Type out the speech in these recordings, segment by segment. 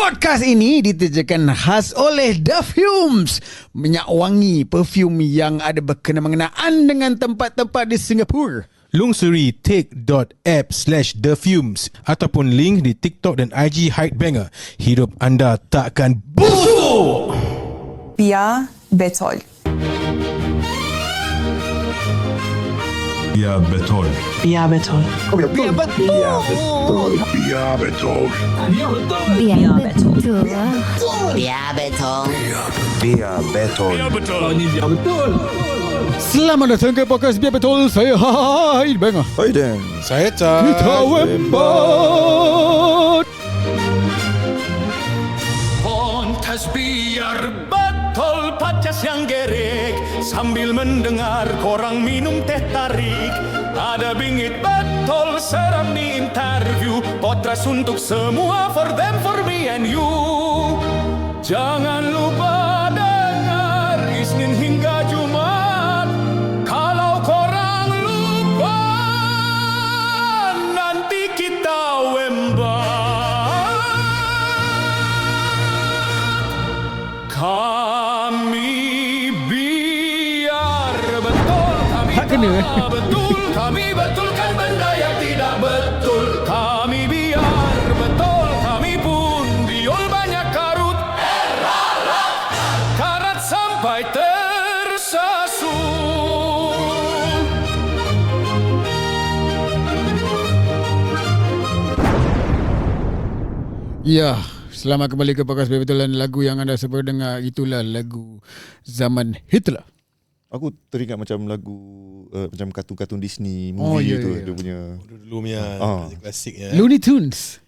Podcast ini diterjemahkan khas oleh The Fumes, minyak wangi perfume yang ada berkenaan dengan tempat-tempat di Singapura. Lungsuri take.app/The Fumes ataupun link di TikTok dan IG Hypebanger. Hidup anda takkan busuk. Bia Betol. Bia Betol. Bia Betol. Biar betul. Bia Betol. Bia betul. Bia Betol. Bia Betol. Selamat datang ke podcast Biar Betul. Saya Hypebanger. Hai dan Saya tak. Kita wembat. Pontas biar betul pacas yang gerik sambil mendengar korang minum teh tarik. Ada bingit betul seram di interview. Potras untuk semua, for them, for me and you. Jangan lupa dengar Isnin hingga Jumat. Kalau korang lupa nanti kita wembat. Kami biar betul, kami tak betul, kami betulkan benda yang tidak betul. Kami biar betul, kami pun biol banyak karut. Karat sampai tersasul. Ya, selamat kembali ke podcast Biar Betul. Dan lagu yang anda semua dengar itulah lagu Zaman Hitler. aku teringat macam lagu macam kartun-kartun Disney movie tu. Dia punya Dulu punya klasiknya. Looney Tunes.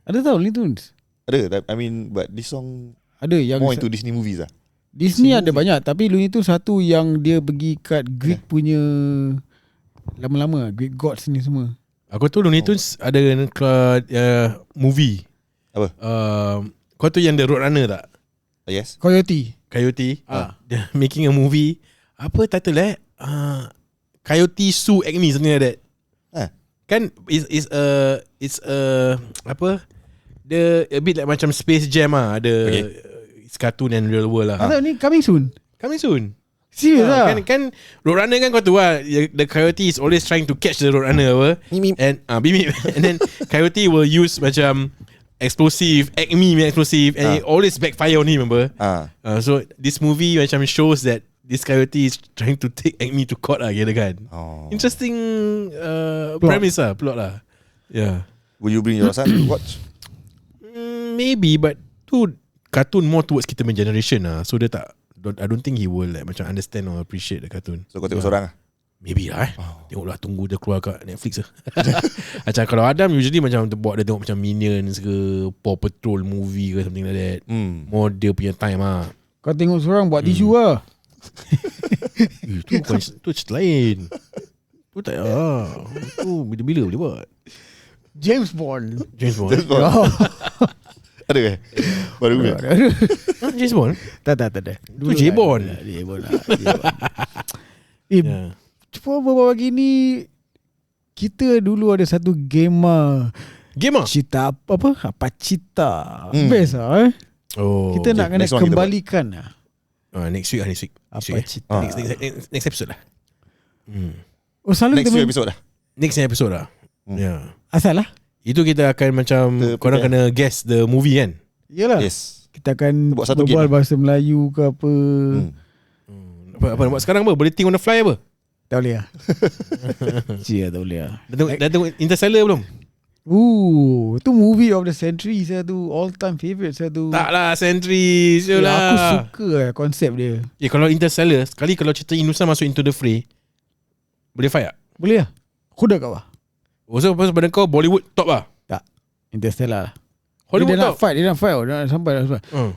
Ada tahu Looney Tunes? ada, I mean, but this song Ada yang more into Disney movies lah. Disney ada banyak, tapi Looney Tunes satu yang dia pergi kat Greek punya lama-lama, Greek gods ni semua. Aku tu Looney Tunes ada movie. Apa? Kau tu yang The Roadrunner tak? Yes. Coyote. They're making a movie. Apa title Coyote Sue Acme, something like that. Kan it's a apa? The a bit like macam Space Jam ada it's cartoon and real world lah. Atau ni coming soon. Coming soon. Serius lah. Kan Roadrunner kan kau tu lah, the coyote is always trying to catch the Roadrunner apa. And bimip. And then coyote will use macam explosive, Acme explosive, and it always backfire on him, remember? So this movie macam shows that this coyote is trying to take Acme to court lah, kira kan. Interesting premise lah, plot lah. Yeah. Will you bring your son to watch? Maybe, but tu cartoon more towards kita punya generation lah. So dia tak, I don't think he will like macam understand or appreciate the cartoon. So kau tengok seorang lah? Maybe lah Tengoklah, tunggu dia keluar kat Netflix lah. Macam kalau Adam usually macam buat dia tengok macam Minions ke Paw Patrol movie ke something like that. More dia punya time lah. Kau tengok seorang buat tisu lah. Tu cerita lain. Tu tak tu bila-bila boleh buat. James Bond. Ada ke? Baru ke? James Bond? Tak ada. Tu James Bond. Cuma beberapa pagi ni kita dulu ada satu game Cita apa Cita. Best lah kita nak kena kembalikan lah. Next week. Apa Cita. Next episode lah. Selalu Next episode dah. Next episode lah. Yeah. Asal lah. Itu kita akan macam korang kena guess the movie kan. Yalah. Yes. Kita akan buat satu berbual game bahasa Melayu ke apa. Apa nak buat sekarang apa? Boleh think on the fly apa? Tak boleh lah. Tak boleh lah. Dah tengok Interstellar belum? Tu movie of the century saya tu, all time favourite saya tu. Tak lah, Sentry. Aku suka lah konsep dia. Kalau Interstellar, sekali kalau cerita Inusan masuk into the fray, boleh fight tak? Boleh lah. Kuda kau lah. So pada kau Bollywood top lah? Tak. Interstellar lah. Hollywood dia top? Dia nak fight. Dia nak sampai.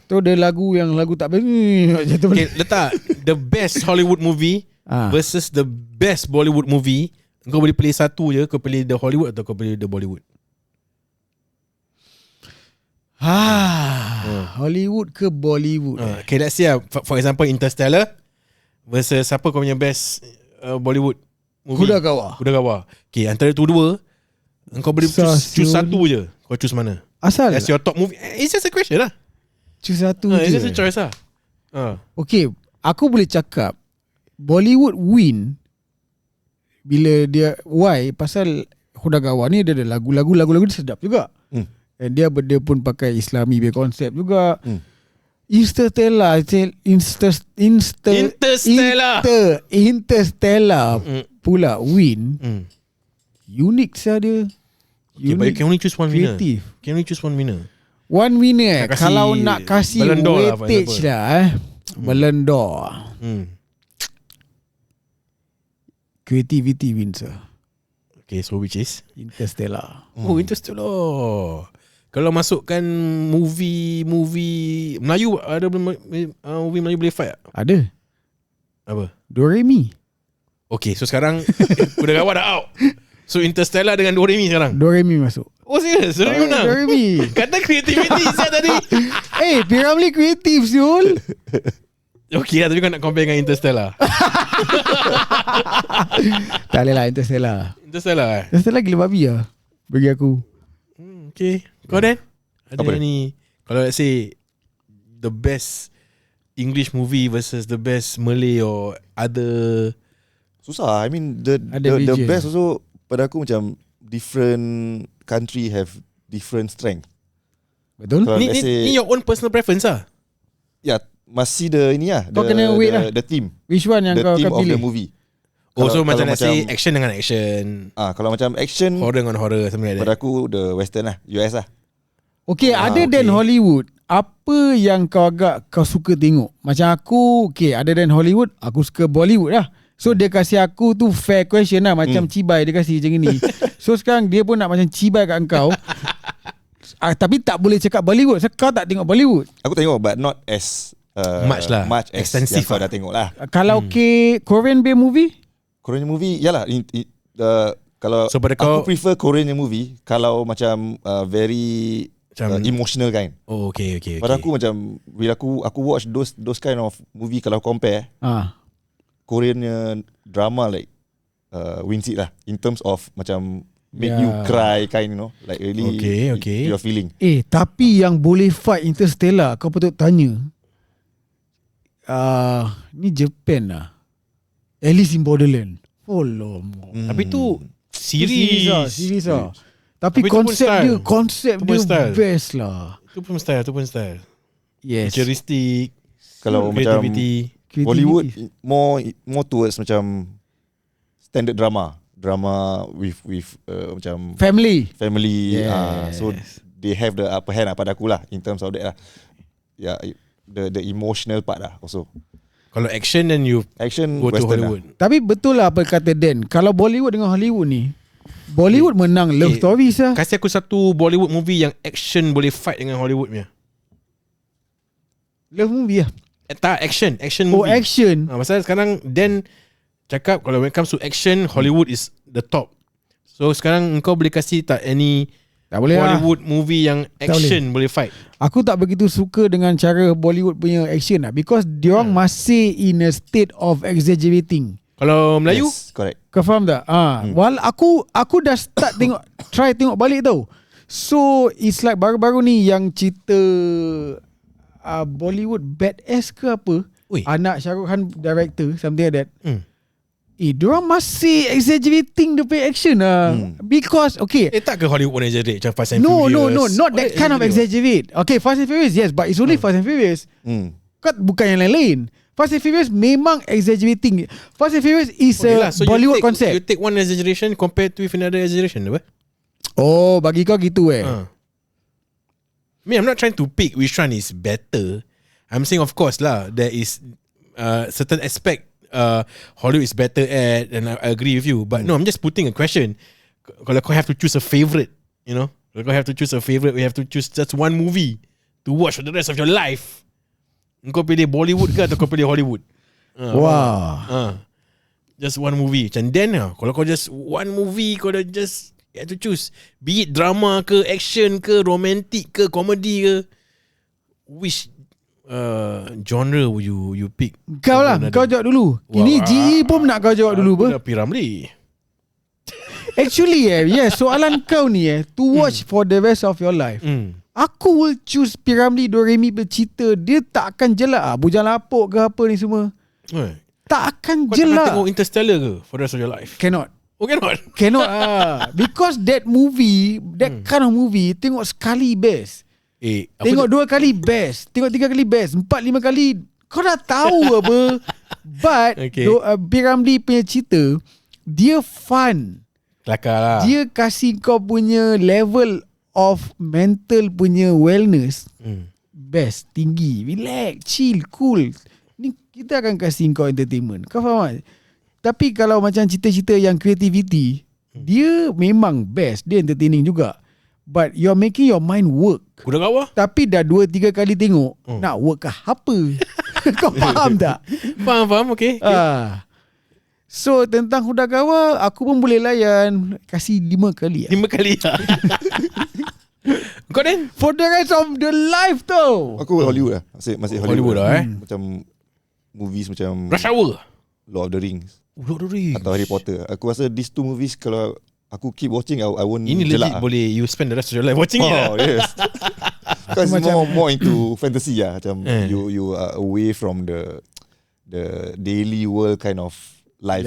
Tu dia lagu tak best. Okay, letak the best Hollywood movie versus the best Bollywood movie. Kau boleh pilih satu je. Kau pilih the Hollywood atau kau pilih the Bollywood? Hollywood ke Bollywood? Okay, let's see for example Interstellar versus siapa kau punya best Bollywood movie? Kuda Kawa. Okay, antara tu dua, engkau boleh choose satu je. Kau choose mana? Asal That's your top movie. It's just a question lah. choose satu It's je. just a choice lah. Okay, aku boleh cakap Bollywood win bila dia why pasal Hodagawa ni dia ada lagu-lagu dia sedap juga. And dia pun pakai Islami punya konsep juga. Interstellar pula win. Unik saya dia. Okay, but you can only choose one winner. Creative. Can only choose one winner. One winner Nak kasi kalau nak kasih Ballon d'Or lah, for weightage example. lah Ballon d'Or. Creativity wins lah. Okay, so which is? Interstellar. Oh, Interstellar. Kalau masukkan movie Melayu, ada movie Melayu boleh fight tak? Ada Apa? Doremi. Okay, so sekarang Hodagawa dah out. So Interstellar dengan Doremi sekarang. Doremi masuk. Oh serius? Doremi menang? Doremi. Kata creativity saya tadi. Piramli kreatif Syul. Okay lah, tapi kau nak compare dengan Interstellar. Tak boleh lah Interstellar. Interstellar Gila babi lah bagi aku. Okay. Kau Dan? Ada Apa dia? ni, kalau let's say the best English movie versus the best Malay or other. Susah. I mean the region. best also pada aku macam different country have different strength. Betul? Kalau Ni let's say your own personal preference lah. ya masih the ini lah. Kau kena wait lah. The team. Which one yang The kau team akan of the pilih? movie. Also Kalau macam let's say action dengan action, kalau macam action horror dengan horror, something like pada that. aku the western lah, US lah. Okay, other than okay. Hollywood, apa yang kau suka tengok? Macam aku, okay, other than Hollywood, aku suka Bollywood lah. So dia kasih aku tu fair question lah. Macam cibai dia kasih macam ni. So sekarang dia pun nak macam cibai kat engkau. Tapi tak boleh cakap Bollywood. So kau tak tengok Bollywood. Aku tengok but not as Much lah. Much as Extensive yang kau lah. dah tengok lah. Kalau okay, Korean Bay movie? Korean movie yalah kalau So pada aku kau- prefer Korean movie kalau macam very Macam- emotional kind. Oh okay. Pada aku macam bila aku watch those kind of movie, kalau compare Koreannya drama like wins it lah in terms of macam make you cry kind, you know, like really Okay. you're feeling. Tapi yang boleh fight Interstellar, kau patut tanya. Ni Japan lah. Alice in Borderland. Oh lama. Tapi tu series lah. Tapi Tapi tu pun konsep Tu pun dia style. best lah. Tu pun style. Yes. Futuristic, Kalau macam creativity. Bollywood more towards macam standard drama with macam Family. family. Yes. So they have the upper hand lah pada aku lah in terms of that lah. Yeah, the emotional part lah also. Kalau action then you Action go to western Hollywood. Tapi betul lah apa kata Dan. Kalau Bollywood dengan Hollywood ni, Bollywood menang love stories lah. Kasih aku satu Bollywood movie yang action boleh fight dengan Hollywood punya. Love movie lah. Tak, action Oh, movie. action. Pasal sekarang Dan cakap kalau when it comes to action, Hollywood is the top. So sekarang engkau boleh kasih tak any Tak boleh lah. Bollywood movie yang action boleh fight? Aku tak begitu suka dengan cara Bollywood punya action lah. Because diorang masih in a state of exaggerating. Kalau Melayu? Yes, correct. Kau faham tak? Wal aku dah start try tengok balik tau. So it's like baru-baru ni yang cerita Bollywood Badass ke apa? Ui. Anak Shah Rukh Khan director, something like that. Diorang masih exaggerating the pay action lah. Because okay, Tak ke Hollywood pun exaggerate macam Fast and no, Furious? not that kind of exaggerate. Okay, Fast and Furious yes, but it's only Fast and Furious. Kan bukan yang lain-lain. Fast and Furious memang exaggerating. Fast and Furious is a So Bollywood you concept. take one exaggeration compared to with another exaggeration, apa? Oh, bagi kau gitu I mean, I'm not trying to pick which one is better. I'm saying of course lah, there is certain aspect Hollywood is better at, and I agree with you. But no, I'm just putting a question. Kalau kau have to choose a favourite, you know, kalau kau have to choose a favourite, we have to choose just one movie to watch for the rest of your life. Kau pilih Bollywood ke atau kau pilih Hollywood? Just one movie. Macam Dan lah, kalau kau just one movie, kau dah just you have to choose. Be it drama ke, action ke, romantic ke, comedy ke, which genre would you pick? Kau lah, kau jawab dulu. Ini GE pun nak kau jawab dulu apa? apa? Dah Piramli. Actually soalan kau ni to watch for the rest of your life. Aku will choose Piramli Doremi bercerita. Dia tak akan jelak Bujang Lapuk ke apa ni semua. Tak akan Kau jelak. tak tengok Interstellar ke for the rest of your life? Cannot. Oh, cannot. Because that movie, that kind of movie, tengok sekali best. Tengok 2 kali best. Tengok 3 kali best. 4-5 kali kau dah tahu apa. But Piramli punya cerita, dia fun. Kelakar lah. Dia kasih kau punya level of mental punya wellness best, tinggi. Relax, chill, cool. Ni kita akan kasih kau entertainment. Kau faham tak? Tapi kalau macam cerita-cerita yang creativity, dia memang best. Dia entertaining juga. But you're making your mind work. Budak kau Tapi dah 2-3 kali tengok, nak work ke apa? Kau faham tak? Faham, okay. So tentang Hudagawa, aku pun boleh layan. Kasih 5 kali 5 kali Kau then? For the rest of the life tau. Aku Hollywood lah. Masih Hollywood lah Macam movies macam Rush Hour, Lord of the Rings Lord of the Rings atau Harry Potter. Aku rasa these 2 movies kalau aku keep watching, I won't Ini jelak legit boleh you spend the rest of your life watching it. yes. Because more into fantasy lah. Macam you are away from the daily world kind of life.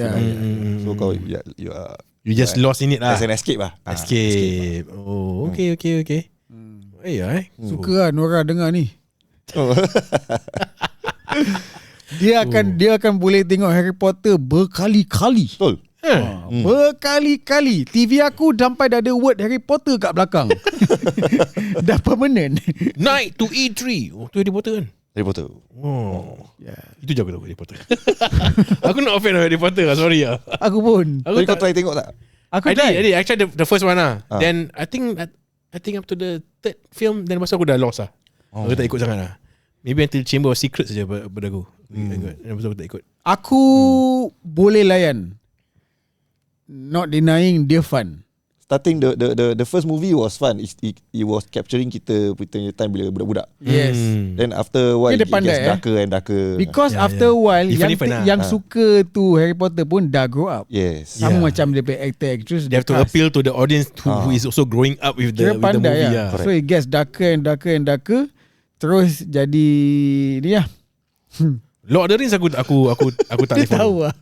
So kau you just lost in it lah. As an escape lah. Escape. Oh, okay. Suka lah Nora dengar ni. Dia akan boleh tengok Harry Potter berkali-kali. Betul. Berkali-kali. TV aku sampai dah ada word Harry Potter kat belakang. Dah permanent. Night to E3. Oh, tu Harry Potter kan? Harry Potter. Itu je aku tahu Harry Potter. Aku not a fan of Harry Potter lah. Sorry lah. Aku pun. Kau try tengok tak? Aku I tried the first one lah. Then I think up to the third film, then lepas tu aku dah lost lah. Aku tak ikut sangat lah. Maybe until Chamber of Secrets saja pada aku. Lepas tu aku tak ikut. Aku boleh layan. Not denying dia fun. Starting the first movie was fun. It was capturing kita punya time bila budak-budak. Yes. Then after a while it pandai, gets darker and darker. Because after a while yang suka tu Harry Potter pun dah grow up. Yes. Sama macam dia actor actress. They have to appeal to the audience who is also growing up with the movie. So it gets darker and darker and darker. Terus jadi ni lah. Lord of the Rings aku tak boleh tahu lah.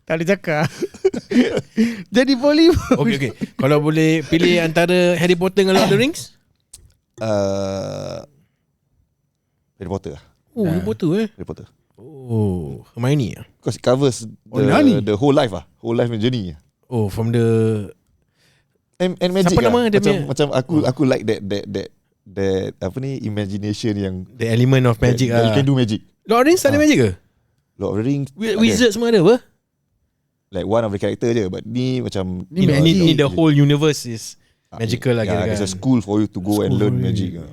Tak boleh cakap. Jadi Bollywood. Okay. Kalau boleh pilih antara Harry Potter dengan Lord of the Rings? Harry Potter lah. Oh, Harry Potter Harry Potter. Oh, Hermione lah. Because it covers the whole life lah. Whole life journey. Oh, from the and magic siapa nama lah. dia Macam aku like that apa ni, imagination yang the element of magic that you can do magic. Lord of the Rings tak ada magic ke? Lord of the Rings Wizard semua ada apa? Like one of the character je. But ni macam ni the whole universe is magical lah. There's a school for you to go and learn magic.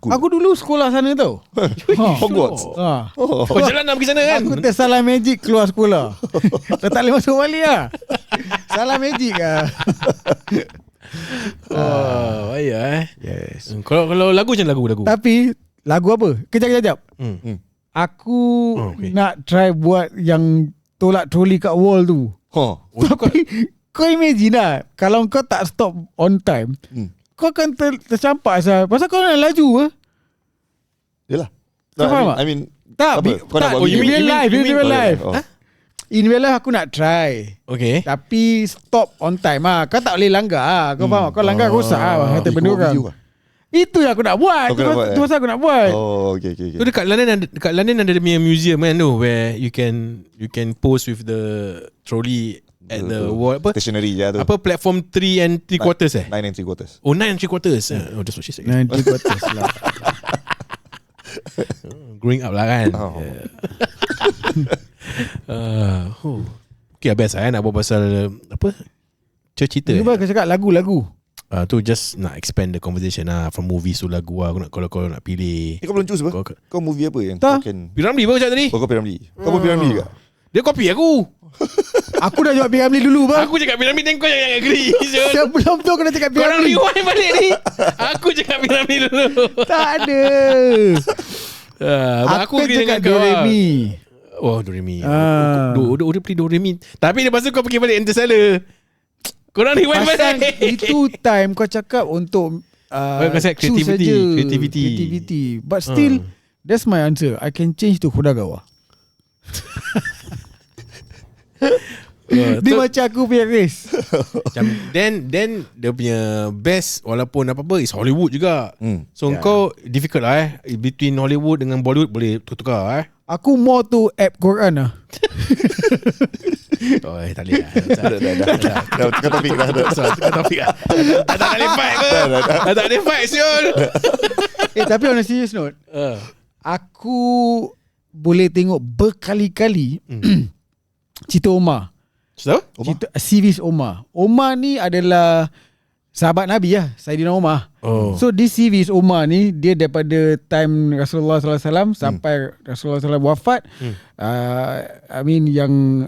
Cool. Aku dulu sekolah sana tau. Hogwarts. Kau jalan nak pergi sana kan? Aku tersalah magic keluar sekolah. Dah tak boleh masuk balik lah. Salah magic lah. Yes. Kalau lagu macam lagu. Tapi lagu apa? Kejap. Aku nak try buat yang tolak troli kat wall tu. Tapi kau imagine lah, kalau kau tak stop on time, kau akan tercampak asal. Pasal kau nak laju ke? Yelah. Kau faham tak? I mean, tak, in real life. In real life aku nak try. Okay. Tapi stop on time lah. Kau tak boleh langgar lah. Kau faham? Kau langgar rosak lah harta benda orang. Itu yang aku nak buat. Itu pasal aku nak buat. Oh, okay. Tu dekat London ada dia museum kan tu, where you can pose with the trolley at the wall. Apa? Stationary je tu. Apa platform 3 and 3/4 9 and 3/4. Oh, 9 and 3/4. Oh, that's what she said. 9 and 3/4 lah. Growing up lah kan. Okay, best lah nak buat pasal apa? Cerita. Ni kau cakap lagu-lagu. Tu just nak expand the conversation lah. From movies to lagu lah. Kalau kau nak pilih. Kau belum choose apa? Kau movie apa yang tak. kau can Piramli apa cakap tadi? Kau Piramli. Kau pun Piramli ke? Dia copy aku. Aku dah jawab Piramli dulu bang. Aku cakap Piramli dan kau yang agree. Sebelum tu aku dah cakap Korang Piramli. rewind balik ni. Aku cakap Piramli dulu. Tak ada. Aku cakap Doremi. Oh, Doremi. Udah pilih Doremi. Tapi lepas tu kau pergi balik Interstellar. Korang ni wife Pasal mana? itu time kau cakap untuk creativity. But still that's my answer. I can change to Kodagawa. Dia macam aku punya race. Then dia punya best walaupun apa-apa is Hollywood juga. So kau difficult lah between Hollywood dengan Bollywood boleh tukar. Aku more to app Quran lah. Oh, tak boleh lah. Tukar topik dah. Tukar topik lah. Tak boleh fight ke? Tak boleh fight siul. Tapi on a serious note, aku boleh tengok berkali-kali cerita Omar. Cerita series Omar. Omar ni adalah sahabat Nabi lah, Saidina Omar. So this series Omar ni dia daripada time Rasulullah SAW sampai Rasulullah SAW wafat. I mean yang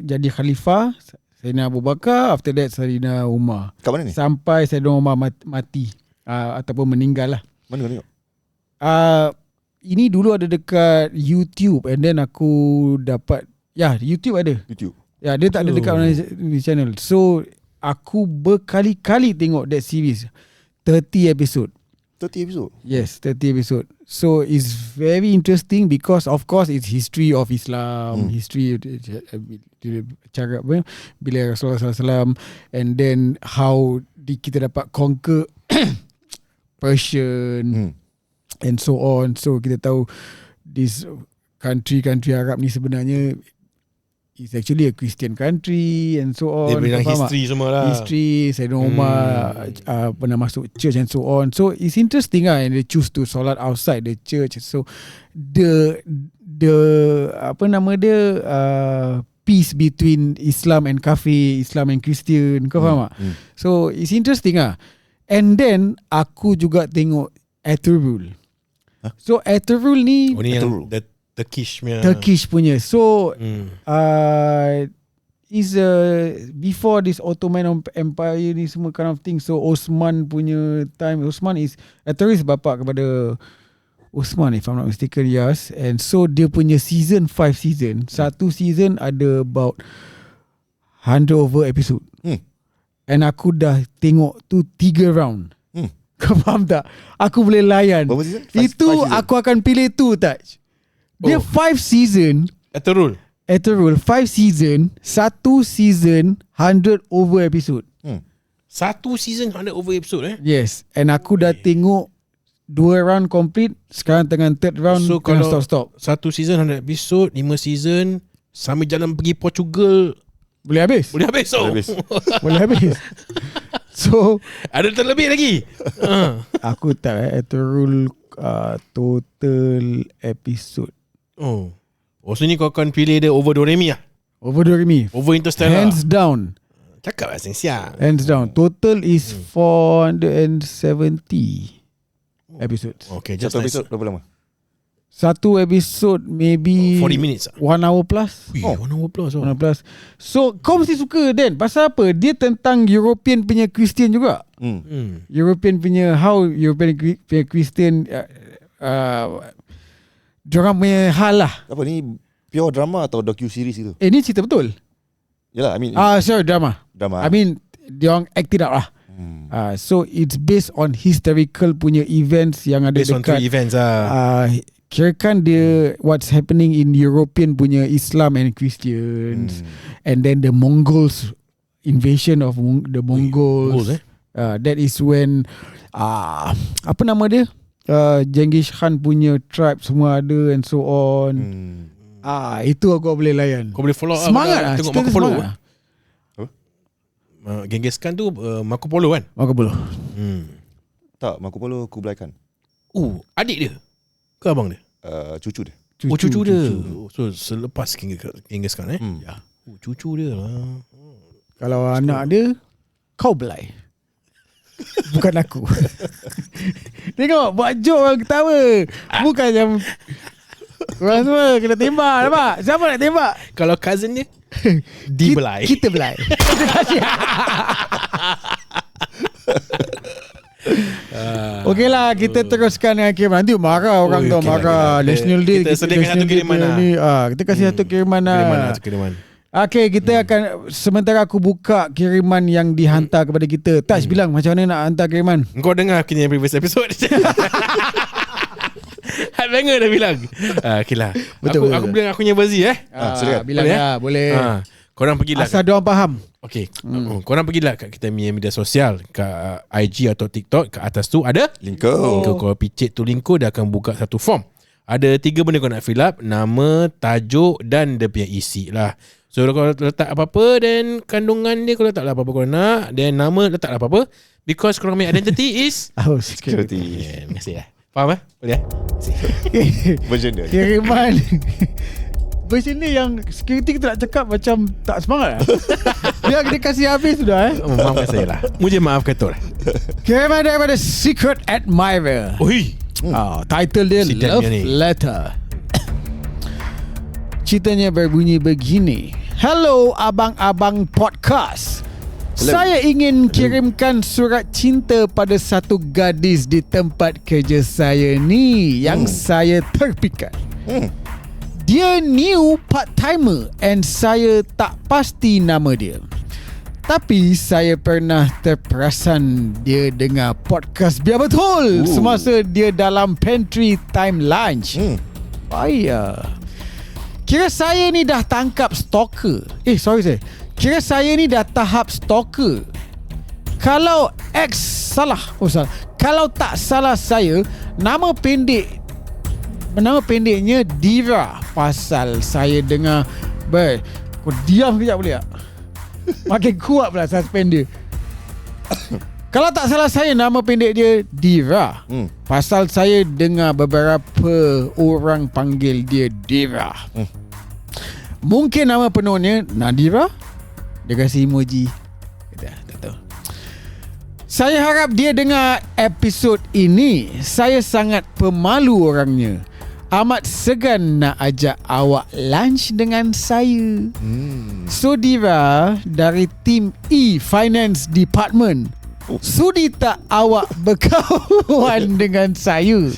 jadi khalifah Saidina Abu Bakar, after that Saidina Umar. Kat mana ni? Sampai Saidina Umar mati ataupun meninggal lah. Mana kau tengok? Ini dulu ada dekat YouTube, and then aku dapat YouTube ada. YouTube. Ya, dia tak ada dekat mana channel. So aku berkali-kali tengok that series. 30 episode. 30 episode? Yes, 30 episode. So it's very interesting because of course it's history of Islam, history cara bila Rasulullah SAW, and then how kita dapat conquer Persian and so on. So kita tahu this country Arab ni sebenarnya it's actually a Christian country and so on. Dia bilang history semua lah. History, Saidina Umar pernah masuk church and so on. So it's interesting lah, and they choose to solat outside the church. So the peace between Islam and kafir, Islam and Christian, kau faham tak? So it's interesting lah. And then aku juga tengok Ertugrul. So Ertugrul ni Turkish punya. So is before this Ottoman Empire ni semua kind of thing. So Osman punya time. Osman is Ertugrul bapa kepada Osman, if I'm not mistaken. Yes. And so dia punya season 5 season. Satu season ada about 100 over episode. And aku dah tengok tu 3 round. Kau faham tak? Aku boleh layan. Itu aku akan pilih tu, Taj. Dia 5 season. Ertugrul 5 season. Satu season 100 over episode. Satu season 100 over episode Yes. And aku dah tengok 2 round complete. Sekarang tengah 3rd round. So kalau stop. Satu season 100 episode, 5 season, sambil jalan pergi Portugal boleh habis. Boleh habis. So ada terlebih lagi. Aku tak Ertugrul total episode. So ni kau akan pilih dia over Doremi lah? Over Doremi, over Interstellar, hands down. Cakap lah siap. Hands down. Total is 470 episodes. Okay, just satu episode berapa lama? Satu episode maybe 40 minutes 1 hour plus. 1 hour plus. 1 hour plus. So kau mesti suka Dan. Pasal apa? Dia tentang European punya Christian juga. European punya, how European punya Christian diorang punya hal lah. Apa ni, pure drama atau docu-series itu? Ni cerita betul. Yalah, I mean sorry, drama. I mean diorang act it out lah. So it's based on historical punya events yang ada based dekat. Based on 3 events kirakan dia what's happening in European punya Islam and Christians, and then the Mongols, invasion of the Mongols. That is when apa nama dia, Genghis Khan punya tribe semua ada and so on. Itu aku boleh layan. Kau boleh follow semangat lah. Tengok Marco Polo. Genghis Khan tu Marco Polo kan? Marco Polo. Tak, Marco Polo Kublai Khan. Adik dia ke abang dia? Cucu dia. Cucu dia. So selepas Genghis Khan ya. Cucu dia lah. Kalau anak dia kau belai. Bukan aku. Tengok buat joke orang ketawa. Bukan macam korang semua kena tembak. Nampak? Siapa nak tembak? Kalau cousin dia dibelai. Kita belai. Okey lah, kita teruskan dengan kiriman. Nanti marah orang tu, marah. National Day kita sediakan satu kiriman ni. Kita kasih satu kiriman lah. Kiriman. Okay, kita akan sementara aku buka kiriman yang dihantar kepada kita. Taj bilang macam mana nak hantar kiriman. Kau dengar aku punya previous episode. Headbanger dah bilang. Okay lah. Betul. Aku bilang aku punya versi Bilang boleh, boleh. Korang pergilah. Asal diorang faham. Okay. Korang pergilah kat kita punya media sosial, kat IG atau TikTok. Kat atas tu ada link. Kau picit tu link, dia akan buka satu form. Ada 3 benda kau nak fill up: nama, tajuk dan dia punya isi lah. So kalau letak apa-apa, then kandungan dia kau letaklah apa-apa kau nak, then nama letaklah apa-apa, because korang punya identity is security. Terima kasih lah. Faham boleh Version dia kiriman. Version ni yang security kita nak cakap macam tak semangat. Dia kasih habis sudah. Maafkan saya lah. Mujib maaf kata lah. Kiriman daripada Secret Admirer. Oi. Title dia Love Letter. Ceritanya berbunyi begini. Hello abang-abang podcast. Saya ingin kirimkan surat cinta pada satu gadis di tempat kerja saya ni yang saya terpikat. Dia new part-timer and saya tak pasti nama dia. Tapi saya pernah terperasan dia dengar podcast Biar Betul semasa dia dalam pantry time lunch. Kira saya ni dah tangkap stalker. Kira saya ni dah tahap stalker. Kalau Kalau tak salah saya, nama pendeknya Dira. Pasal saya dengar kau diam kejap boleh tak? Makin kuat pula suspend dia. Kalau tak salah saya, nama pendek dia Dira. Pasal saya dengar beberapa orang panggil dia Dira. Mungkin nama penuhnya Nadira. Dia kasih emoji. Tak tahu. Saya harap dia dengar episod ini. Saya sangat pemalu orangnya. Amat segan nak ajak awak lunch dengan saya. So Dira dari tim E Finance Department, sudi tak awak berkawan dengan saya?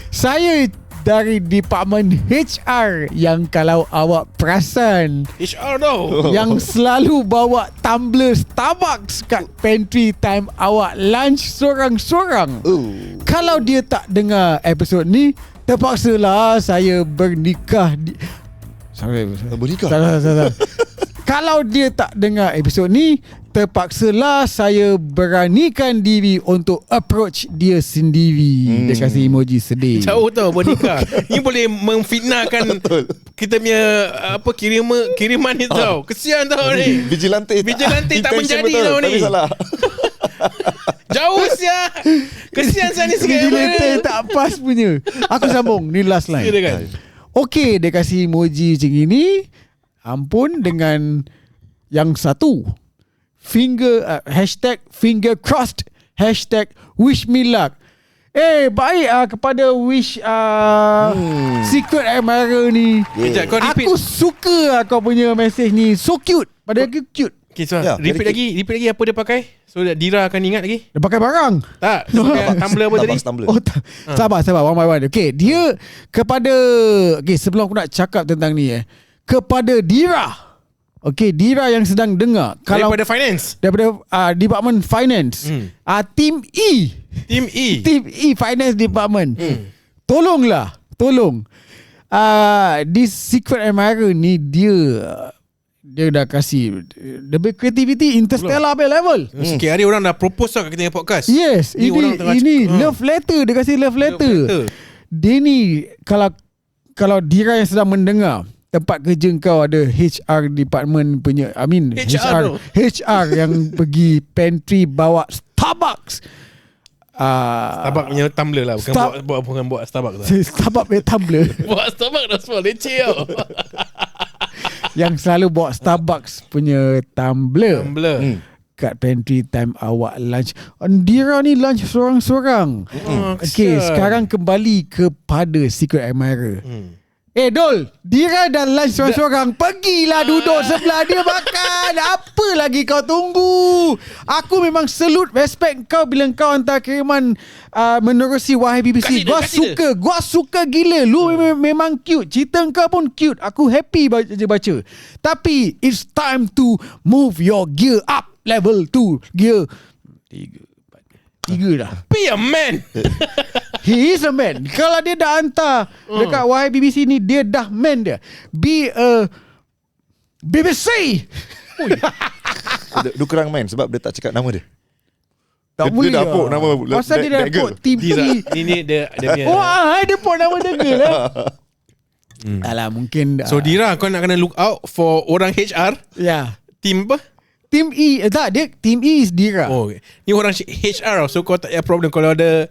Saya dari Department HR yang kalau awak perasan, HR tau, yang selalu bawa tumbler Starbucks kat pantry time awak lunch sorang-sorang. Kalau dia tak dengar episod ni, terpaksalah saya bernikah Salah. Kalau dia tak dengar episod ni, terpaksalah saya beranikan diri untuk approach dia sendiri. Dia kasih emoji sedih. Jauh tau bernikah. Ini boleh memfitnahkan kita punya kiriman ni tau. Kesian tau ni. Vigilante tak menjadi tau ni. Tapi salah. Jauh sia. Kesian saya ni sikit. Vigilante tak pas punya. Aku sambung. Ni last line. Okey, dia kasih emoji macam ini. Ampun dengan yang satu. Hashtag finger crossed. Hashtag wish me luck. Baik kepada wish Secret Admirer ni. Aku suka kau punya message ni. So cute. Pada aku cute. Okay, so repeat lagi apa dia pakai, so Dira akan ingat lagi. Dia pakai barang. Tak, dia pakai tumbler apa tadi? Sabar one by one. Okay, dia kepada sebelum aku nak cakap tentang ni kepada Dira. Okay, Dira yang sedang dengar, kalau daripada finance, daripada Department Finance, Team E Finance Department, tolong this Secret Admirer ni dia dah kasih lebih creativity interstellar level. Sikit hari orang dah propose kat kita punya podcast. Yes, ini love letter. Dia kasih love letter. Dia ni kalau Dira yang sedang mendengar, tempat kerja kau ada HR department punya, HR yang pergi pantry bawa Starbucks. Starbucks punya tumbler lah, bukan buat Starbucks lah. Starbucks punya tumbler. Buat Starbucks dah semua leceh tau. Yang selalu bawa Starbucks punya tumbler. Kat pantry time awak lunch. Dira ni lunch sorang-sorang. Okay, sekarang kembali kepada Secret Admirer. Dol, Dira dah lunch seorang-seorang. Pergilah duduk sebelah dia makan. Apa lagi kau tunggu? Aku memang salute, respect kau bila kau hantar kiriman menerusi Wahai BBC. Gua suka gila. Lu memang cute. Cerita kau pun cute. Aku happy baca. Tapi it's time to move your gear up. Level 2 gear 3 dah. Be a man. He is a man. Kalau dia dah hantar dekat Wahai BBC ni, dia dah man dia. Be a BBC. Dia kurang man sebab dia tak cakap nama dia. Tak boleh dia dapuk nama. Pasal dia dah dapuk TV. Ni dia punya. Wah, dia pun nama dia girl Alah, mungkin So Dira, kau nak kena look out for orang HR. Ya. Team apa? Team E. Tak, dia Team E is Dira. Oh, okay. Ni orang HR. So kau tak ada problem. Kalau ada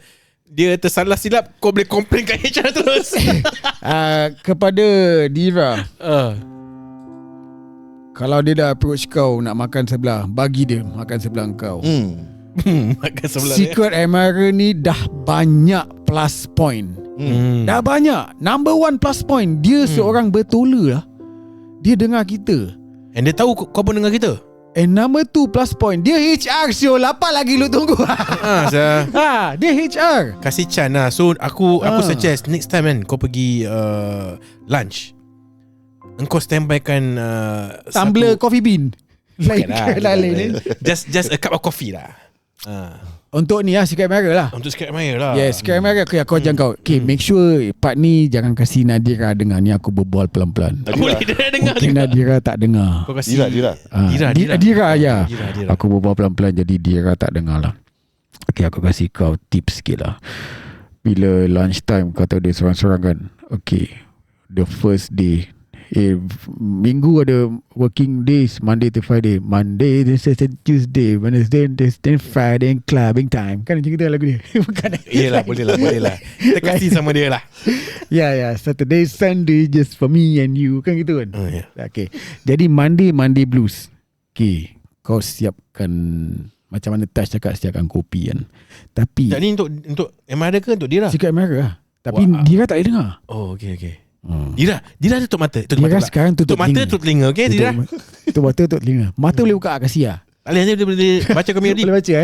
dia tersalah silap, kau boleh complain kat HR terus. Kepada Dira, kalau dia dah approach kau nak makan sebelah, bagi dia makan sebelah kau. Makan sebelah Secret Admirer ni dah banyak plus point. Dah banyak. Number 1 plus point. Dia seorang bertola lah. Dia dengar kita. And dia tahu kau pun dengar kita. And number 2 plus point, dia HR siul. Apa lagi lu tunggu? Dia HR. Kasih Chan lah. So aku suggest next time kan kau pergi lunch, engkau standbykan tumbler coffee bean. Lain. Just a cup of coffee lah. Untuk ni Secret Admirer lah. Untuk Secret Admirer lah. Yes, Secret Admirer. Aku ajar kau. Okay, make sure part ni jangan kasih Nadira dengar. Ni aku berbual pelan-pelan. Boleh dia dengar. Mungkin Nadira tak dengar. Kau kasih Dira. Dira ya. Aku berbual pelan-pelan jadi Dira tak dengar lah. Okay, aku kasih kau tips sikit lah. Bila lunch time kau tahu dia seorang-seorang kan. Okay, the first day, minggu ada working days, Monday to Friday. Monday, Tuesday, Wednesday, Thursday, Friday, clubbing time. Kan macam kita lagu dia. Bukan. Yelah, boleh lah. Kita kasih sama dia lah. Ya, Saturday, Sunday just for me and you. Kan gitu kan. Yeah. Okay. Jadi Monday blues. Okay, kau siapkan, macam mana Tash cakap, siapkan kopi kan. Tapi tak, ni untuk Emara ke untuk Dira? Secret Admirer lah. Tapi Dira tak boleh dengar. Oh, okay. Dira tutup mata. Dira sekarang tutup mata, tutup telinga. Okay, Dira? Tutup mata, tutup telinga. Mata boleh buka, kasih lah. Dia boleh baca komedi. Boleh baca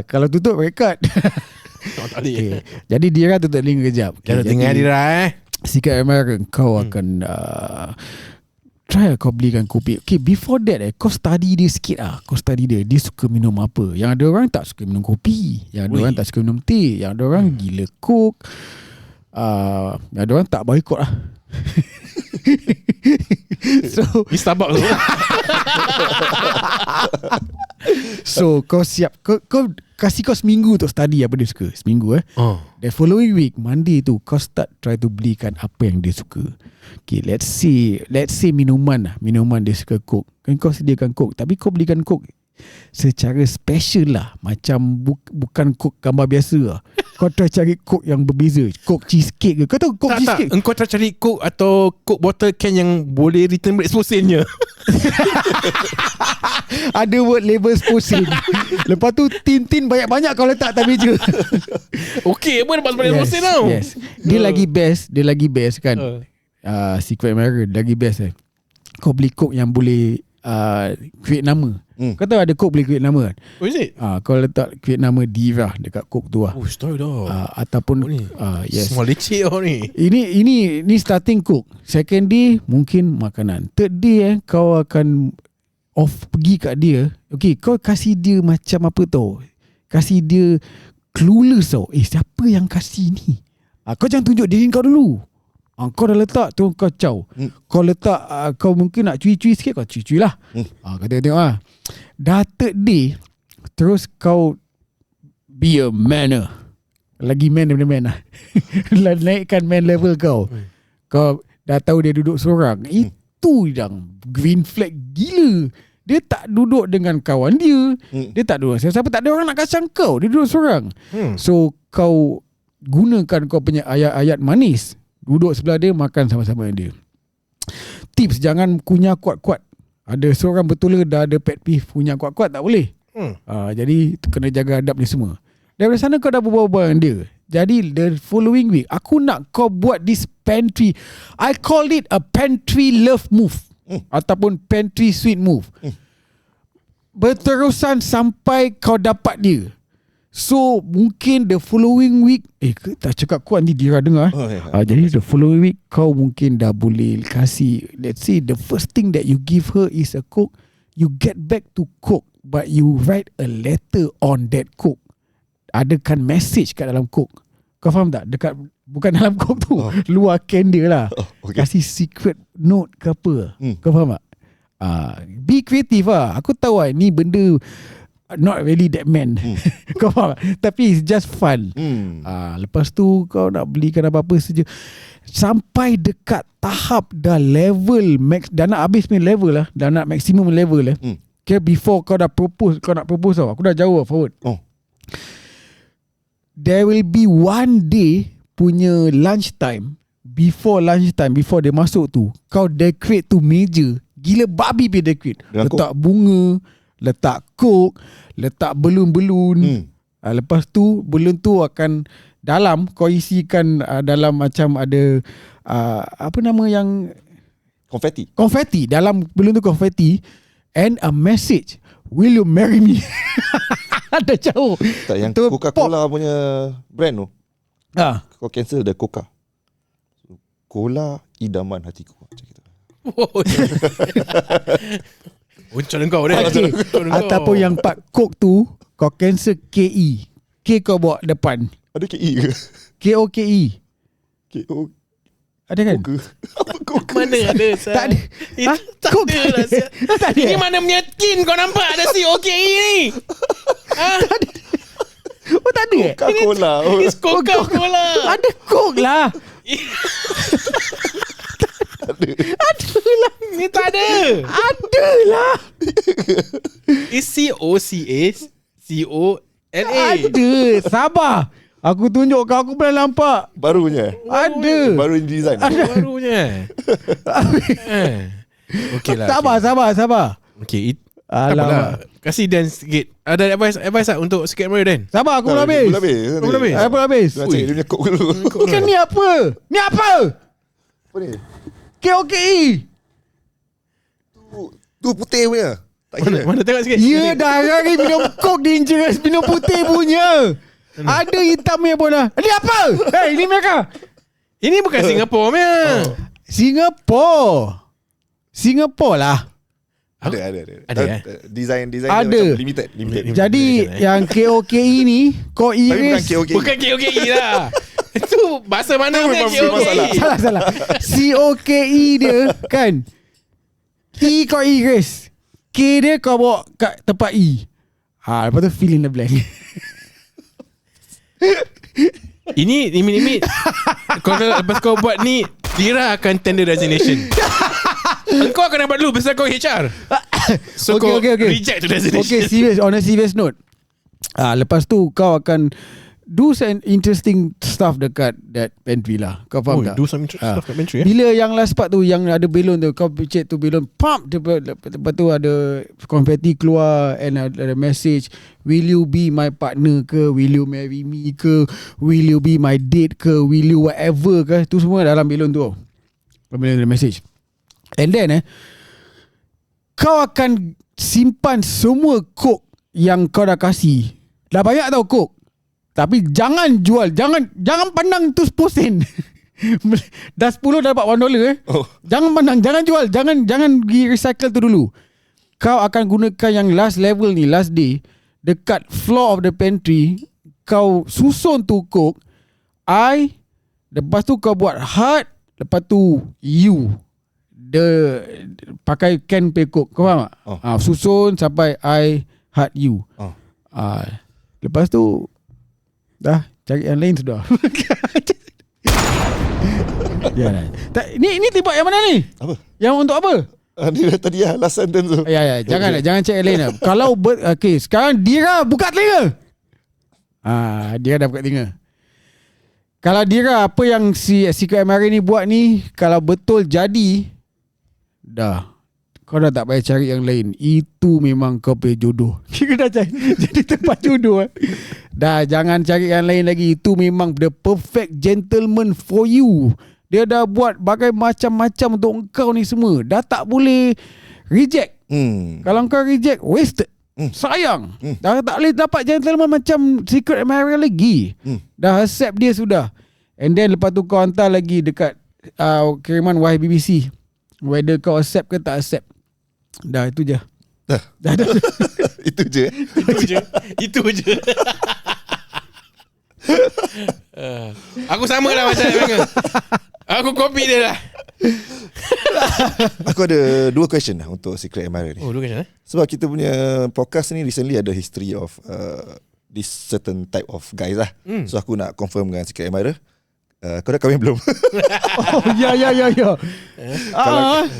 kalau tutup record. Okay. Jadi Dira tutup telinga kejap. Jangan tinggal Dira Secret Admirer, kau akan try kau belikan kopi. Okay, before that kau study dia sikit lah. Kau study dia suka minum apa. Yang ada orang tak suka minum kopi, yang ada orang tak suka minum teh, yang ada orang gila coke, ada orang tak boycott lah. So di Starbucks tu. So kau siap, kau kasih kau seminggu untuk study apa dia suka. Seminggu The following week, Monday tu, kau start try to belikan apa yang dia suka. Okay, let's say minuman dia suka coke. Kan kau sediakan coke, tapi kau belikan coke secara special lah. Macam bukan coke gambar biasa lah. Kau try cari coke yang berbeza. Coke cheesecake ke? Kau tahu coke cheesecake? Tak, engkau try cari coke atau coke bottle can yang boleh return exposure-nya. Ada word label exposure. Lepas tu tin banyak-banyak kau letak atas meja. Okay, apa dapat sebagai exposure tau. Yes. Dia lagi best kan. Secret Admirer lagi best Kau beli coke yang boleh create nama. Kau tahu ada coke boleh create nama kan? Oh, is it? Kau letak create nama Dira dekat coke tu lah. Oh, story dah. Ataupun yes. Semua leceh ni. Ini starting coke. Second day mungkin makanan. Third day kau akan pergi kat dia. Okay, kau kasih dia macam apa tau, kasih dia clueless tau. Siapa yang kasih ni? Kau jangan tunjuk diri kau dulu. Kau dah letak tu, kau caw. Kau letak, kau mungkin nak cuy-cuy sikit, kau cuy-cuy lah. Kau tengok lah. Dah third day, terus kau be a manner. Lagi man daripada man lah. Naikkan man level kau. Kau dah tahu dia duduk seorang. Itu yang green flag gila. Dia tak duduk dengan kawan dia. Dia tak duduk siapa. Tak ada orang nak kacang kau. Dia duduk seorang. So kau gunakan kau punya ayat-ayat manis. Duduk sebelah dia, makan sama-sama dengan dia. Tips, jangan kunyah kuat-kuat. Ada seorang betul dah ada pet peeve, kunyah kuat-kuat tak boleh. Jadi kena jaga adab ni semua. Daripada sana kau dah berbual-bual dengan dia. Jadi the following week aku nak kau buat this pantry. I call it a pantry love move ataupun pantry sweet move. Berterusan sampai kau dapat dia. So mungkin the following week tak cakap kuat nanti Dira dengar. Jadi the following week kau mungkin dah boleh kasih, let's say the first thing that you give her is a Coke. You get back to Coke, but you write a letter on that Coke. Adakan message kat dalam Coke. Kau faham tak? Dekat, bukan dalam Coke tu, luar can dia lah. Kasih secret note ke apa. Kau faham tak? Be creative lah. Aku tahu lah ni benda not really that man. Kau faham tak? Tapi it's just fun. Lepas tu kau nak belikan apa-apa saja sampai dekat tahap dah level max, dah nak habis punya level lah, dah nak maximum level lah. Okay, before kau dah propose, kau nak propose tau. Aku dah jauh forward. There will be one day punya lunchtime, before dia masuk tu, kau decorate tu meja gila babi pergi decorate. Letak bunga, letak Coke, letak belun-belun. Lepas tu belun tu akan dalam kau isikan dalam macam ada apa nama yang konfeti dalam belun tu, konfeti and a message, will you marry me? Ada jauh tak yang Coca-Cola punya brand tu. Kau cancel the Coca. Cola idaman hatiku macam gitu. Uncon kau dah. Ataupun yang part Coke tu kau cancel KE. K kau bawa depan. Ada KE ke? KOKE. KO. Ada kan? Apa Coke? Mana ada? Tak ada. Tak ada lah. Tak ada. Ini mana punya tin kau nampak ada COKE ni? Oh tak ada. Coca-Cola. It's Coca-Cola. Ada Coke lah. Ada lah. Ni tak ada. Ada lah. It's COCA-COLA. Ada. Sabar. Aku tunjuk kau, aku pernah nampak. Barunya. Ada. Baru design. Barunya. Okay lah. Sabar. Okay. Apalah. Kasih Dan sikit. Ada advice tak untuk sikit Mario Dan? Sabar, aku belum habis. Aku habis. Nak cek dia punya Coke dulu. Bukan ni apa? Ni apa? Apa ni? KOKE. Tu putih punya. Mana tengok sikit. Ya dah hari minum Coke dangerous, minum putih punya. Ada hitamnya pun lah. Ini apa? Ini mereka. Ini bukan Singapore punya. Singapore lah. Ada. Design ada. dia macam limited. Jadi yang KOKE ni kau iris. Bukan KOKE lah. Itu bahasa mana punya KOKE? Salah. COKE dia kan. E kau iris. K dia kau bawa kat tempat E. Lepas tu fill in the blank. Ini limit. Lepas kau buat ni, Dira akan tender resignation. Kau akan dapat dulu pasal kau HR. So kau reject to resignation. Okay, serious. On a serious note, lepas tu kau akan do some interesting stuff dekat that pantry lah. Kau faham tak? Do some interesting stuff kat pantry. Bila yang last part tu, yang ada balon tu, kau check tu balon, pump. Lepas tu ada konfeti keluar and ada message, will you be my partner ke? Will you marry me ke? Will you be my date ke? Will you whatever ke? Tu semua dalam balon tu. Balon ada message. And then kau akan simpan semua Coke yang kau dah kasih. Dah banyak tau Coke. Tapi jangan jual. Jangan pandang tu 10 sen. Dah 10 dah dapat $1 Jangan pandang. Jangan jual. Jangan pergi recycle tu dulu. Kau akan gunakan yang last level ni, last day, dekat floor of the pantry. Kau susun tu Coke, lepas tu kau buat heart, lepas tu you pakai can pay Coke. Kau faham tak? Susun sampai I heart you. Lepas tu dah cari yang lain sudah. Ni tebak yang mana ni? Apa? Yang untuk apa? Dia tadi lah last sentence tu. Ya, jangan cek yang lain lah. Kalau okay, sekarang Dira buka telinga. Dira dah buka telinga. Kalau Dira apa yang si Secret Mary ni buat ni, kalau betul jadi, dah Kau dah tak payah cari yang lain. Itu memang kau punya jodoh. Kira dah jadi tempat jodoh. Dah jangan cari yang lain lagi. Itu memang the perfect gentleman for you. Dia dah buat bagai macam-macam untuk kau ni semua. Dah tak boleh reject. Kalau kau reject, wasted. Sayang. Dah tak boleh dapat gentleman macam Secret Admirer lagi. Dah accept dia sudah. And then lepas tu kau hantar lagi dekat kiriman YBBC, whether kau accept ke tak accept. Dah itu je. Dah. Itu je. Aku sama lah macam Emmanuel. Aku copy dia lah. Aku ada 2 question lah untuk Secret Admirer ni. 2 question Sebab kita punya podcast ni recently ada history of this certain type of guys lah. So aku nak confirm dengan Secret Admirer. Kau dah kahwin belum? Ya.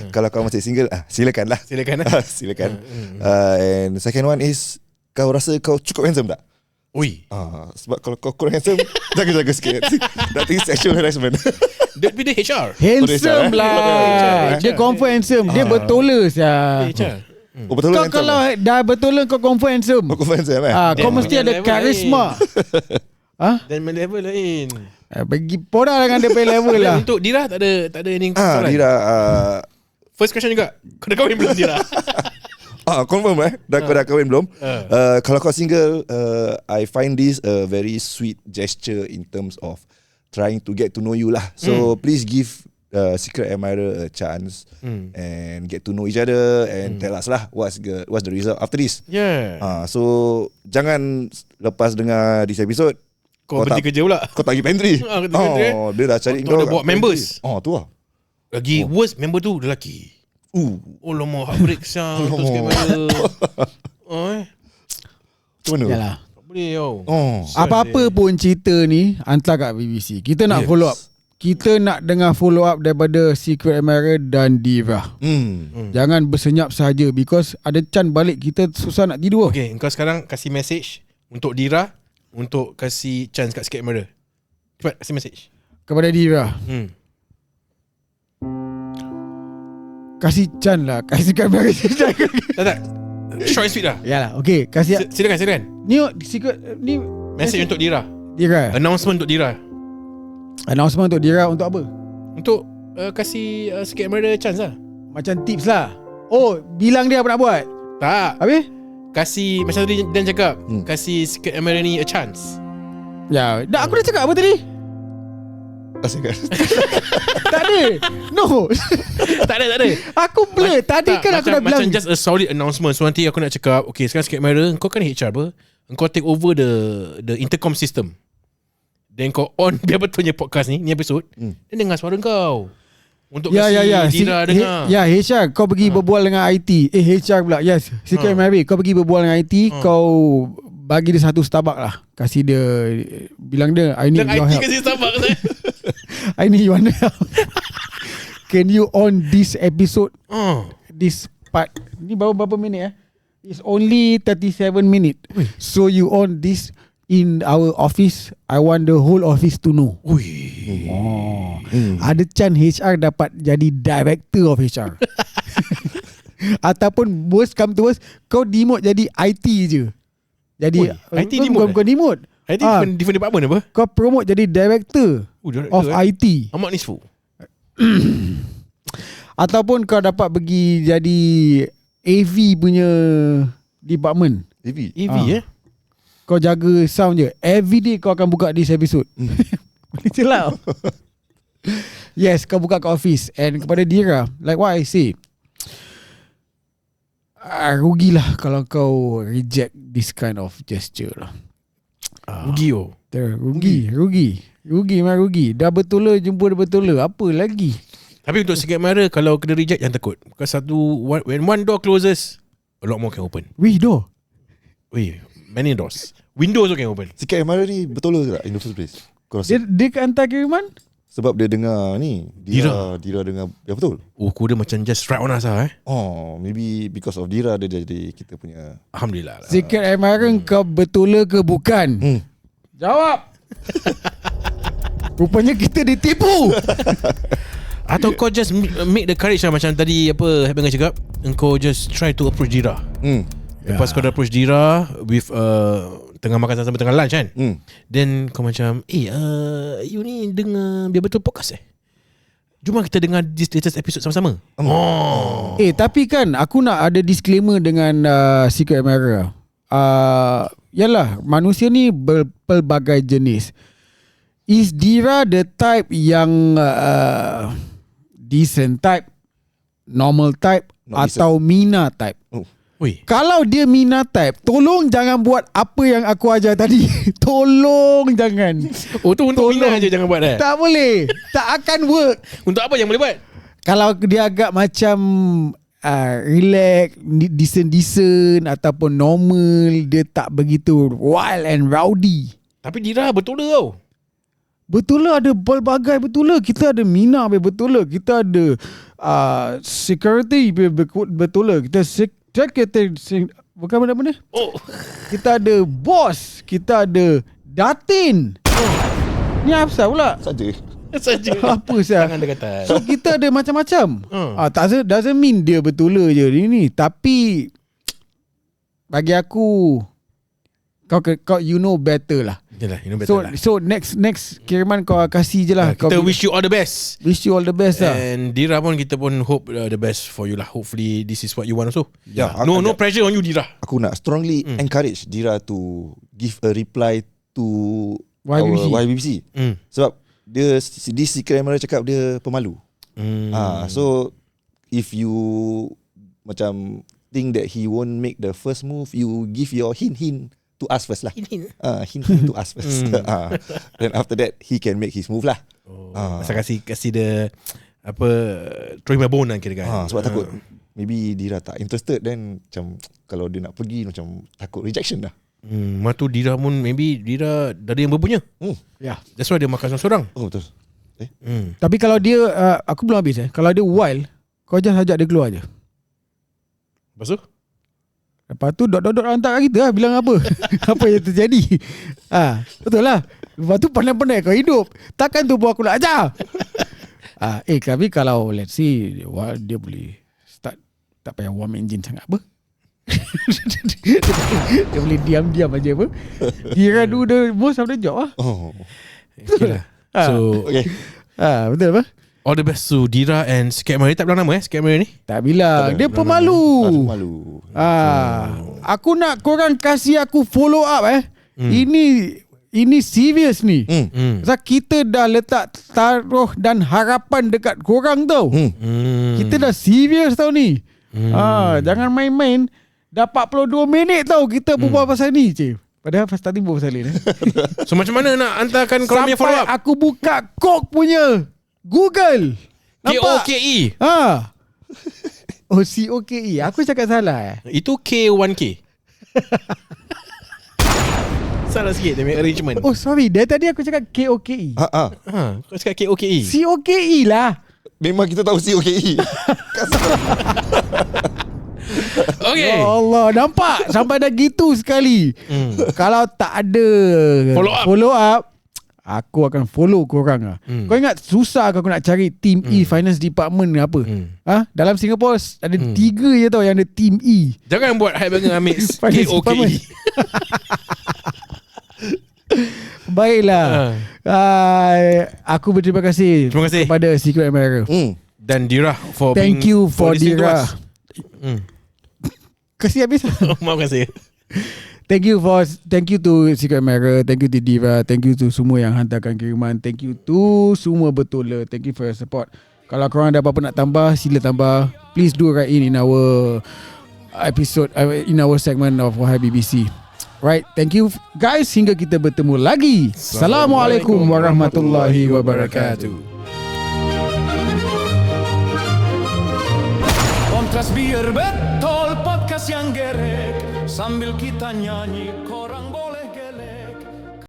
Kalau kau masih single, silakan lah. Silakan. And second one is, kau rasa kau cukup handsome tak? Ui. Sebab kalau kau kurang handsome, jaga-jaga sikit. Nanti sexual harassment. That be the HR. Handsome lah. Dia confirm handsome. Dia betul lah. HR. Betul kau kalau dah betul kau confirm handsome. Kau confirm handsome kau mesti ada karisma. Dan level lain. Bagi poda dengan dia pay level lah. Untuk Dira tak ada ni. Dira first question juga. Kau dah kahwin belum Dira? Confirm kau dah kahwin belum? Kalau kau single, I find this a very sweet gesture in terms of trying to get to know you lah. So please give Secret Admirer a chance and get to know each other and tell us lah what's the result after this. So jangan lepas dengar this episode kau berhenti kerja pula. Kau tak pergi pantry. Dia dah cari kau. Dia buat members. Tu lah. Lagi worst, member tu lelaki. Lama heartbreak siang. Terus Secret Admirer. Macam mana? Yalah. Tak boleh tau. Apa-apa pun cerita ni hantar kat BBC. Kita nak follow up. Kita nak dengar follow up daripada Secret Admirer dan Dira. Jangan bersenyap sahaja, because ada chance balik kita susah nak tidur. Okay, engkau sekarang kasih message untuk Dira, untuk kasih chance kat Secret Admirer. Cepat kasih message kepada Dira. Kasih chance lah. Kasih Secret Admirer. Tak. Short and sweet lah. Yalah, okay. Kasih. Silakan. Ni secret ni message untuk Dira. Announcement untuk Dira. Announcement untuk Dira untuk apa? Untuk kasih Secret Admirer chance lah. Macam tips lah. Bilang dia apa nak buat. Tak. Habis? Kasih, macam tadi Dan cakap, kasih Secret Admirer ni a chance. Ya, aku dah cakap apa tadi? Tak ada. No. Tak ada. Aku blur. Tadi kan aku dah bilang. Macam just a solid announcement. So nanti aku nak cakap, okay, sekarang Secret Admirer, kau kan HR apa? Kau take over the intercom system. Then kau on biar betulnya podcast ni episode. Dan dengar suara kau. Untuk kasih Dira dengar. HR, kau pergi berbual dengan IT. HR pula. Yes, Secret Admirer, kau pergi berbual dengan IT. Kau bagi dia satu Starbucks lah. Kasih dia, bilang dia, I need your help. Kasih Starbucks I need your help. Can you on this episode? This part. Ni baru berapa minit It's only 37 minutes. So you on this in our office. I want the whole office to know. Ada chance HR dapat jadi director of HR. Ataupun worst come to worst, kau demote jadi IT je. Jadi IT demote. Bukan demote. IT different department apa? Kau promote jadi director of IT. Amat nisfu. Ataupun kau dapat pergi jadi AV punya department. AV Kau jaga sound je. Every day kau akan buka this episode. Boleh je lah. Yes, kau buka kat office. And kepada Dira, like what I say, rugilah kalau kau reject this kind of gesture lah. Rugi. Memang rugi. Dah betul lah jumpa dia betul lah. Apa lagi? Tapi untuk Secret Admirer, kalau kena reject jangan takut. Because when one door closes, a lot more can open. Which door? Many doors. Windows also can open. Secret Admirer ni betul ke tak in the first place? Dia ke hantar kiriman? Sebab dia dengar ni Dira dengar yang betul. Aku dia macam just right on us lah maybe because of Dira dia jadi kita punya. Alhamdulillah lah. Secret Admirer kau betul ke bukan? Jawab. Rupanya kita ditipu. Atau kau just make the courage lah. Macam tadi apa Happy cakap, engkau just try to approach Dira. Lepas kau dah approach Dira with tengah makan sama tengah lunch kan, then kau macam you ni dengar Biar Betul podcast Jom kita dengar this latest episode sama-sama. Tapi kan aku nak ada disclaimer dengan Secret Admirer. Yalah, manusia ni berpelbagai jenis. Is Dira the type yang decent type, normal type, atau Mina type? Kalau dia Mina type, tolong jangan buat apa yang aku ajar tadi. Tolong jangan. Tu untuk Mina je jangan buat Tak boleh. Tak akan work. Untuk apa yang boleh buat? Kalau dia agak macam relax, decent ataupun normal, dia tak begitu wild and rowdy. Tapi Dira betul tau. Betul lah, ada pelbagai betul lah. Kita ada Mina betul lah. Kita ada security betul lah. Kita bukan benda-benda. Kita ada bos, kita ada datin. Ni apa pula? Saja. Apa sah? Jangan dekatan. So kita ada macam-macam. Doesn't mean dia betul je ni. Tapi bagi aku, kau you know better lah. Yalah, you know better lah. So next kiriman kau kasih je lah. Kita wish you all the best. Wish you all the best lah. And Dira pun kita pun hope the best for you lah. Hopefully this is what you want also. No pressure on you, Dira. Aku nak strongly encourage Dira to give a reply to YBC. Sebab dia di Secret Admirer cakap dia pemalu. So if you macam think that he won't make the first move, you give your hint to us first lah. Hint to us first. Then after that he can make his move lah. Masa kasih dia apa, throwing my bone lah kira kan. Sebab takut maybe Dira tak interested, then macam kalau dia nak pergi macam takut rejection dah. Matu Dira pun maybe Dira dari yang berpunya. That's why dia makan seorang. Betul. Tapi kalau dia aku belum habis kalau dia wild, kau just ajak dia keluar je. Lepas tu dot hantar kat kita lah, bilang apa apa yang terjadi. Betul lah. Lepas tu pandai-pandai kau hidup. Takkan tu pun aku nak ajar. Tapi kalau let's see dia boleh start, tak payah warm engine sangat apa. Dia boleh diam-diam aja apa. Dia do the most of the job lah. Okay lah. So betul apa? all the best to Dira and Secret Admirer. Tak bilang nama Secret Admirer ni? Tak bilang. Dia pemalu. Aku nak korang kasih aku follow up Ini serius ni. Sebab kita dah letak taruh dan harapan dekat korang tau. Kita dah serius tau ni. Jangan main-main. Dah 42 minit tau kita berbual pasal ni, cik. Padahal pas tadi berbual pasal ni. So macam mana nak hantarkan korang punya follow up? Sampai aku buka Kok punya Google. Nampak? K-O-K-E. Oh, C-O-K-E. Aku cakap salah Itu K1K. Salah sikit dia punya arrangement. Oh sorry, dari tadi aku cakap K-O-K-E. Kau cakap K-O-K-E. C-O-K-E lah. Memang kita tahu C-O-K-E. Okay. Ya Allah, nampak? Sampai dah gitu sekali. Kalau tak ada follow up, aku akan follow korang. Kau ingat susah aku nak cari Team E Finance Department ni apa? Dalam Singapore ada 3 je tau yang ada Team E. Jangan buat hype dengan Amix. K-O-K-E. Baiklah. Aku berterima kasih kepada Secret Admirer dan Dira for thank you for Dira. Kasih habis. Maafkan saya. Thank you to Secret Admirer, thank you to Dira, thank you to semua yang hantarkan kiriman, thank you to semua betul. Thank you for your support. Kalau korang ada apa-apa nak tambah, sila tambah. Please do write in our episode, in our segment of Wahai BBC. Right, thank you guys. Hingga kita bertemu lagi. Assalamualaikum warahmatullahi wabarakatuh. Kontras biar betul podcast yang gerek sambil kita nyanyi korang